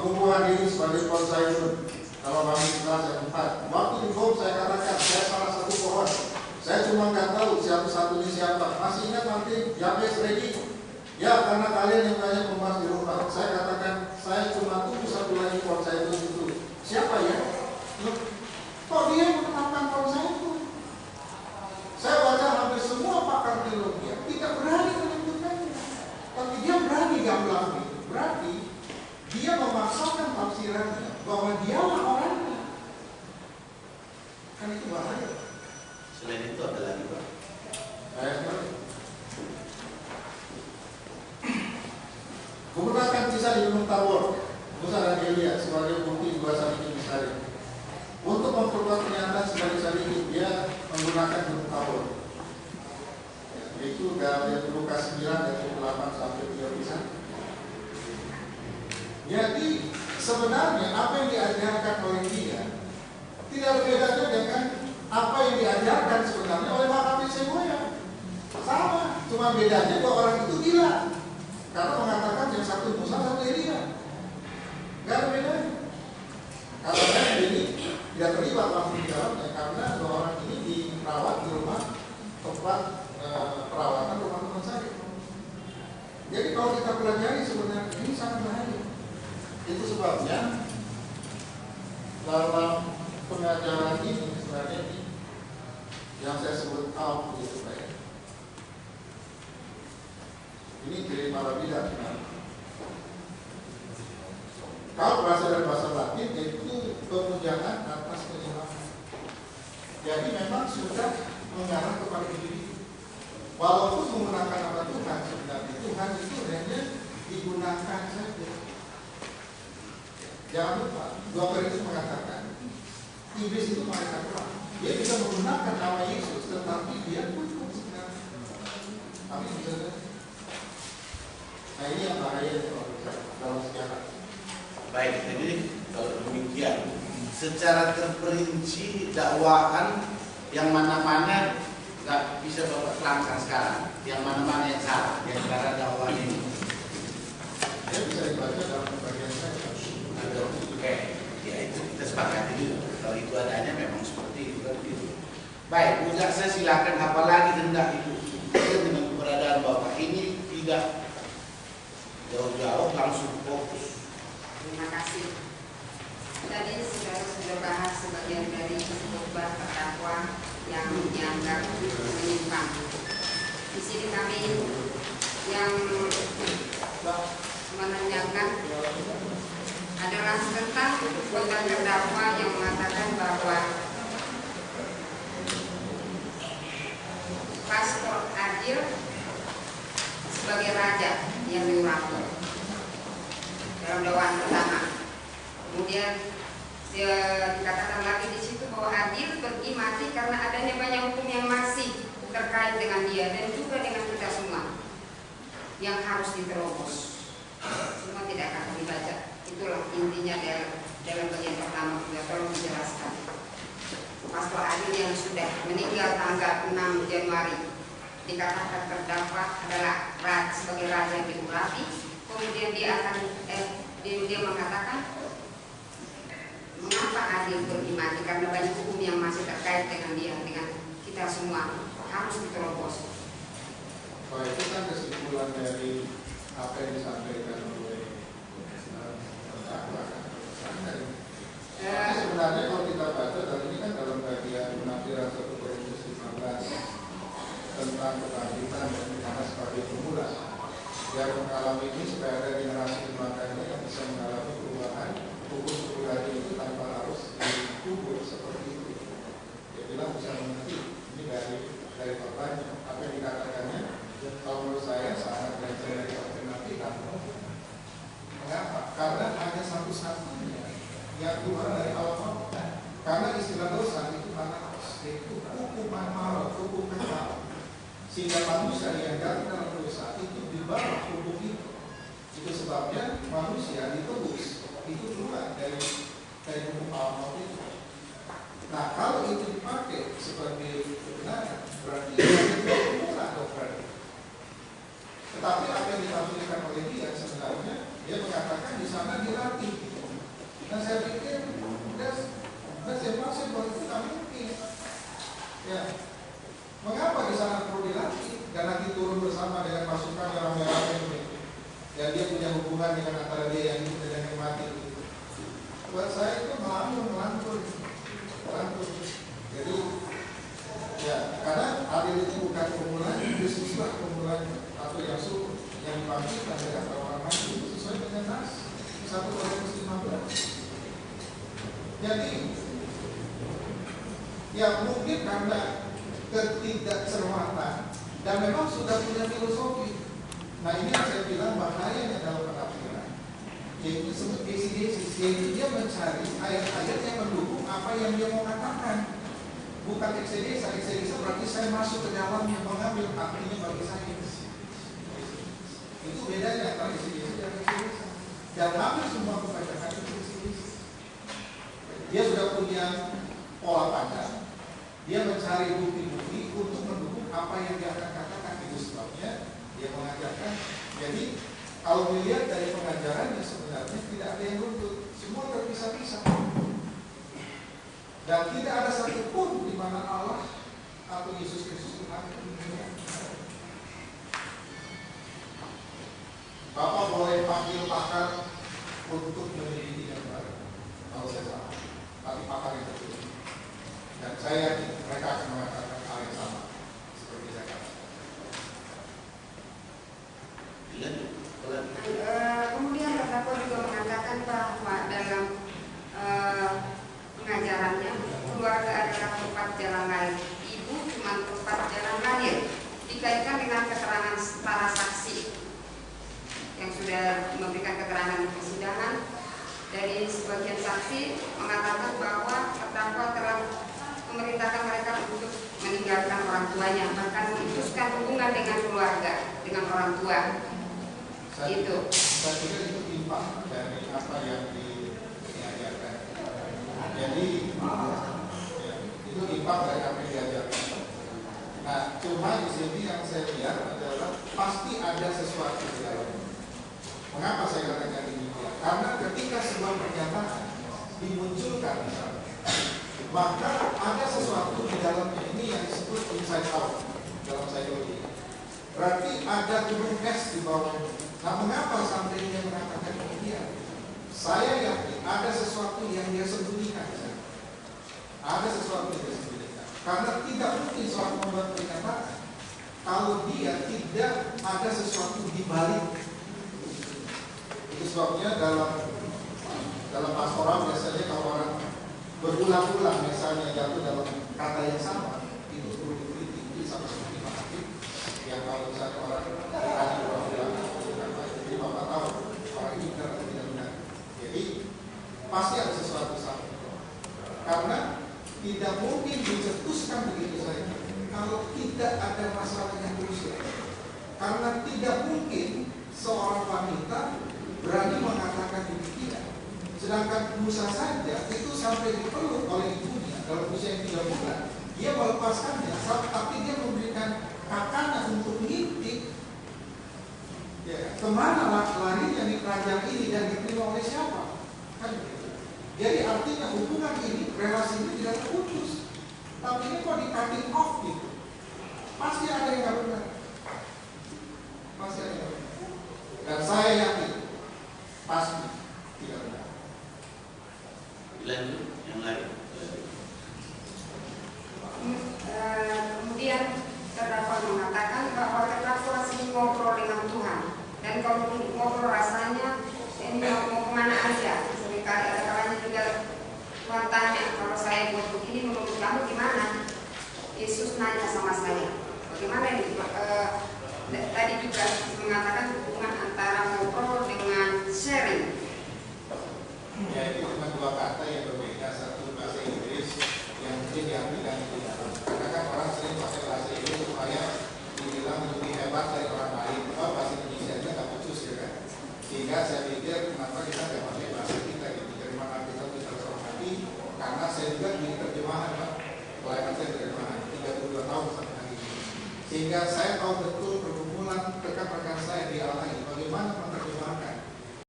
pengukuhan diri sebagai konsailun. Kalau kami kelas yang 4, waktu di bom saya katakan saya salah satu pohon. Saya cuma nggak tahu satu ini siapa. Masih ingat nanti Yabes Regi? Ya, karena kalian yang banyak membahas di rumah. Saya katakan saya cuma tunggu satu lagi konsailun itu. Siapa ya? Loh, kok dia menetapkan konsailun? Saya baca hampir semua pakar teologi tidak berani menentukannya. Tapi dia berani gamblang itu. Berarti dia memaksakan tafsirannya bahwa dialah orangnya. Kan itu bahaya. Selain itu ada lagi Pak. Menggunakan kisah di Gunung Tabor, Musa dan Elia sebagai bukti dua salib besar. Untuk memperkuat pernyataan sebagai salib, dia menggunakan Gunung Tabor. Itu dari Lukas 9 ayat 8 sampai 31. Jadi sebenarnya apa yang diajarkan oleh dia tidak berbeda dengan apa yang diajarkan sebenarnya oleh Makabe Semuanya. Sama, cuma bedanya bahwa orang itu gila karena mengatakan yang satu Musa, satu Elia. Gak ada bedanya. Karena ini tidak terlibat langsung di dalamnya karena dua orang ini dirawat di rumah tempat perawatan rumah sakit. Jadi kalau kita pelajari sebenarnya ini sangat bahaya. Itu sebabnya dalam pengajaran ini sebenarnya ini yang saya sebut out gitu Pak. Ini ciri para bidat. Kalau bahasa dari bahasa Latin itu pemujaan atas kehilangan. Jadi memang sudah mengarah kepada individu. Walaupun menggunakan nama Tuhan, sebenarnya Tuhan itu hanya digunakan saja. Jangan lupa, 2 Korintus mengatakan iblis itu malaikat Tuhan. Dia bisa menggunakan nama Yesus, tetapi dia pun sebenarnya. Tapi bisa. Nah ini yang bahaya dalam sejarah. Baik, jadi kalau demikian, secara terperinci dakwaan yang mana-mana nggak bisa Bapak terangkan sekarang, yang mana-mana yang salah di antara dakwaan ini. Dia bisa dibaca dalam bagian saya. Oke, ya itu kita sepakati dulu. Kalau itu adanya memang seperti itu kan itu. Baik, Bu Jaksa silakan apalagi hendak itu dengan keberadaan Bapak ini tidak jauh-jauh langsung fokus. Terima kasih. Tadi sudah bahas sebagian dari khotbah terdakwa yang dianggap menyimpang. Di sini kami yang menanyakan adalah tentang khotbah terdakwa yang mengatakan bahwa Pastor Adil sebagai raja yang diurapi dalam dakwaan pertama. Kemudian dikatakan lagi di situ bahwa Adil pergi mati karena adanya banyak hukum yang masih terkait dengan dia dan juga dengan kita semua yang harus diterobos. Semua tidak akan dibaca. Itulah intinya dalam bagian pertama. Tolong dijelaskan. Pastor Adil yang sudah meninggal tanggal 6 Januari dikatakan terdakwa adalah sebagai raja yang diurapi. Kemudian dia mengatakan mengapa Adil pergi mati karena banyak hukum yang masih terkait dengan dia, dengan kita semua harus diterobos. Oh, itu kan kesimpulan dari apa yang disampaikan oleh terdakwa. Tapi sebenarnya kalau kita baca dan ini kan dalam bagian penafsiran 1 Korintus 15 tentang kebangkitan dan kita sebagai pemula. Dia mengalami ini supaya ada generasi kedepannya yang bisa mengalami perubahan hukum pribadi itu tanpa harus dikubur seperti itu. Dia bilang bisa mengerti ini dari korbannya apa yang dikatakannya. Kalau menurut saya sangat belajar dari alternatif. Mengapa? Karena hanya satu-satunya yang keluar dari alam. Karena istilah dosa itu panas, itu hukuman maut, hukum kekal. Sehingga manusia yang jatuh dalam dosa itu di bawah hukum itu. Itu sebabnya manusia ditebus itu keluar dari hukum alam itu. Nah kalau itu dipakai sebagai kebenaran berarti itu pula dokter. Tetapi apa yang ditampilkan oleh dia sebenarnya dia mengatakan di sana dilatih Dan saya pikir that's impossible, itu tidak mungkin. Ya, mengapa di sana perlu dilatih dan nanti turun bersama dengan pasukan yang ramai-ramai ini? Dan dia punya hubungan dengan antara dia yang hidup dan yang mati. Buat saya itu melantun. Jadi, ya, karena adil itu bukan pemulanya, Kristuslah pemulanya atau Yesus yang dibangkitkan dari antara orang mati itu sesuai dengan nas 1 Korintus 15. Jadi, ya mungkin karena ketidakcermatan dan memang sudah punya filosofi. Nah ini yang saya bilang bahayanya dalam penafsiran. Yaitu disebut exegesis, yaitu dia mencari ayat-ayat yang mendukung apa yang dia mau katakan. Bukan exegesis. Exegesis berarti saya masuk ke dalamnya, mengambil artinya bagi saya. Itu bedanya antara exegesis dan exegesis. Dan hampir semua kebanyakan itu exegesis. Dia sudah punya pola pandang. Dia mencari bukti-bukti untuk mendukung apa yang dia akan katakan. Itu sebabnya dia mengajarkan. Jadi kalau dilihat dari pengajarannya sebenarnya tidak ada yang runtuh, semua terpisah-pisah. Dan tidak ada satupun di mana Allah atau Yesus Kristus itu hadir. Bapak boleh panggil pakar untuk menyelidiki yang baru. Kalau saya salah, tapi pakar yang betul. Dan saya yakin mereka akan mengatakan hal yang sama seperti saya katakan. Kemudian terdakwa juga mengatakan bahwa dalam pengajarannya keluarga adalah tempat jalan lain, ibu cuma tempat jalan lahir. Dikaitkan dengan keterangan para saksi yang sudah memberikan keterangan di persidangan, dari sebagian saksi mengatakan bahwa terdakwa telah memerintahkan mereka untuk meninggalkan orang tuanya, bahkan memutuskan hubungan dengan keluarga, dengan orang tua. Itu. Saya pikir itu timpang dari apa yang diajarkan. Jadi ya, itu timpang dari apa yang diajarkan. Nah, cuma di sini yang saya lihat adalah pasti ada sesuatu di dalamnya. Mengapa saya katakan demikian? Karena ketika sebuah pernyataan dimunculkan, maka ada sesuatu di dalamnya. Ini yang disebut inside out dalam psikologi. Berarti ada gunung es di bawahnya. Nah, mengapa sampai dia mengatakan demikian? Saya yakin ada sesuatu yang dia sembunyikan. Ada sesuatu yang dia sembunyikan. Karena tidak mungkin seorang membuat pernyataan kalau dia tidak ada sesuatu di balik. Itu sebabnya dalam pastoral biasanya kalau orang berulang-ulang misalnya jatuh dalam kata yang sama, itu perlu dikritik. Itu sama seperti Pak Hakim yang kalau misalnya orang tadi berulang-ulang, jadi Bapak tahu orang ini benar atau tidak benar. Jadi pasti ada sesuatu salah. Karena tidak mungkin dicetuskan begitu saja kalau tidak ada masalah yang krusial. Karena tidak mungkin seorang wanita berani mengatakan demikian. Sedangkan Musa saja itu sampai dipeluk oleh ibunya dalam usia yang 3 bulan. Dia melepaskannya, tapi dia memberikan kakaknya untuk ngintip. Ya, kemana larinya nih kerajaan ini dan diterima oleh siapa? Kan begitu. Jadi artinya hubungan ini, relasi ini tidak terputus. Tapi ini kok di cutting off gitu. Pasti ada yang nggak benar. Pasti ada yang nggak benar. Dan saya yakin pasti tidak benar. Lanjut yang lain. Kemudian terdakwa mengatakan bahwa terdakwa sering ngobrol dengan Tuhan, dan kalau ngobrol rasanya ini mau kemana aja. Seringkali ada kalanya juga Tuhan tanya, kalau saya buat begini menurut kamu gimana? Yesus nanya sama saya, bagaimana ini? Tadi juga mengatakan hubungan antara ngobrol dengan sharing. Ya, itu cuma 2 kata yang berbeda. Satu bahasa Inggris yang mungkin diambilkan di dalam. Karena kan orang sering pakai bahasa Inggris supaya dibilang lebih hebat dari orang lain. Bahasa Indonesia-nya nggak putus ya kan. Sehingga saya pikir kenapa kita nggak pakai bahasa kita gitu. Dari mana kita bisa terhormati? Karena saya juga di terjemahan Pak. Pelayanan saya terjemahan 32 tahun sampai hari ini. Sehingga saya tahu betul pergumulan rekan-rekan saya di Allah ini. Bagaimana